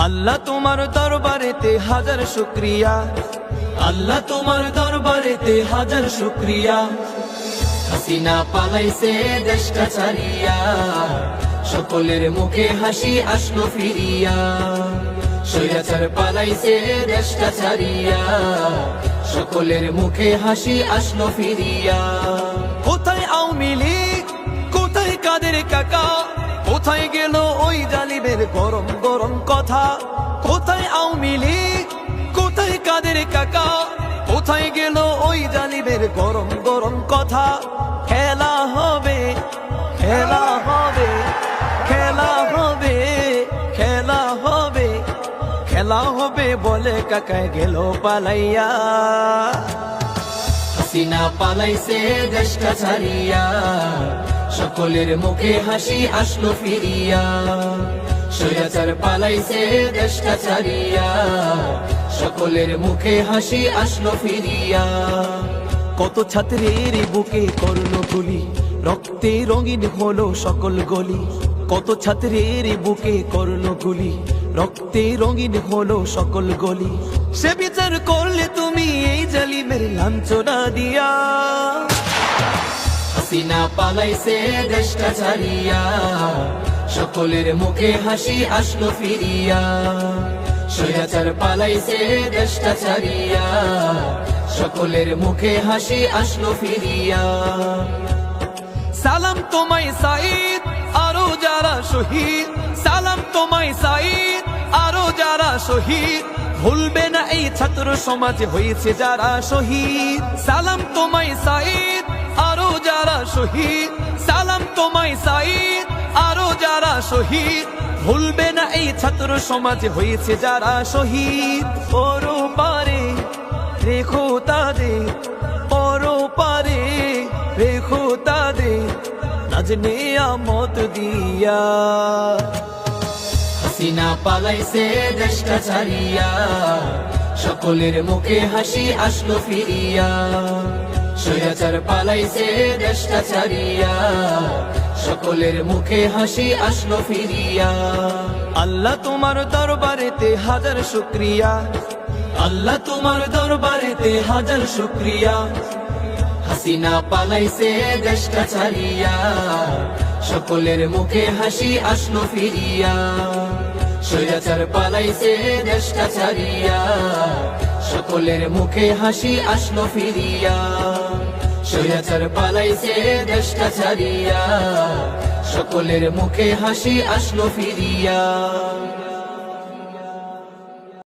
আল্লাহ তোমার দরবারেতে হাজার শুকরিয়া, আল্লাহ তোমার দরবারেতে হাজার শুকরিয়া। হাসিনা পালাইছে দেশটা ছাড়িয়া, সকলের মুখে হাসি আসলো ফিরিয়া। স্বৈরাচার পালাইছে দেশটা ছাড়িয়া, সকলের মুখে হাসি আসলো ফিরিয়া। কোথায় আওয়ামী লীগ, কোথায় কাদের কাকা, কোথায় গেল ওই জালিমের গরম গরম কথা। কোথায় আওয়ামী লীগ, কোথায় কাদের কাকা, কোথায় গেল ওই জালিমের গরম গরম কথা। খেলা হবে, খেলা হবে, খেলা হবে, খেলা হবে, খেলা হবে বলে কাকায় গেল পালাইয়া। হাসিনা পালাইছে দেশটা ছাড়িয়া, সকলের মুখে হাসি আসলো ফিরিয়া। স্বৈরাচার পালাইছে দেশটা ছাড়িয়া, সকলের মুখে হাসি আসলো ফিরিয়া। কত ছাত্রের বুকে করলো গুলি, রক্তে রঙিন হলো সকল গলি। কত ছাত্রের বুকে করলো গুলি, রক্তে রঙিন হলো সকল গলি। সে বিচার করলে তুমি এই জালিমের লাঞ্ছনা দিয়া। হাসিনা পালাইছে দেশটা ছাড়িয়া, সকলের মুখে হাসি আসলো ফিরিয়া। স্বৈরাচার পালাইছে দেশটা ছাড়িয়া, সকলের মুখে হাসি আসলো ফিরিয়া। সালাম তোমায় সাঈদ, আরো যারা শহীদ, সালাম তোমায় সাঈদ, আরো যারা শহীদ। ভুলবে না এই ছাত্র সমাজে হয়েছে যারা শহীদ। সালাম তোমায় সাঈদ, আরো যারা শহীদ, সালাম তোমায় সাঈদ, আরো যারা শহীদ। ভুলবে না এই ছাত্র সমাজে হয়েছে যারা শহীদ। পরপারে রেখো তাদের, পরপারে রেখো তাদের, নাজ নিয়ামত দিয়া। হাসিনা পালাইছে দেশটা ছাড়িয়া, সকলের মুখে হাসি আসলো ফিরিয়া। স্বৈরাচার পালাইছে দেশটা ছাড়িয়া, সকলের মুখে হাসি আসলো ফিরিয়া। আল্লাহ তোমার দরবারেতে হাজার শুকরিয়া, আল্লাহ তোমার দরবারেতে হাজার শুকরিয়া। হাসিনা পালাইছে দেশটা ছাড়িয়া, সকলের মুখে হাসি আসলো ফিরিয়া। স্বৈরাচার পালাইছে দেশটা ছাড়িয়া, সকলের মুখে হাসি আসলো ফিরিয়া। স্বৈরাচার পালাইছে দেশটা ছাড়িয়া, সকলের মুখে হাসি আসলো ফিরিয়া।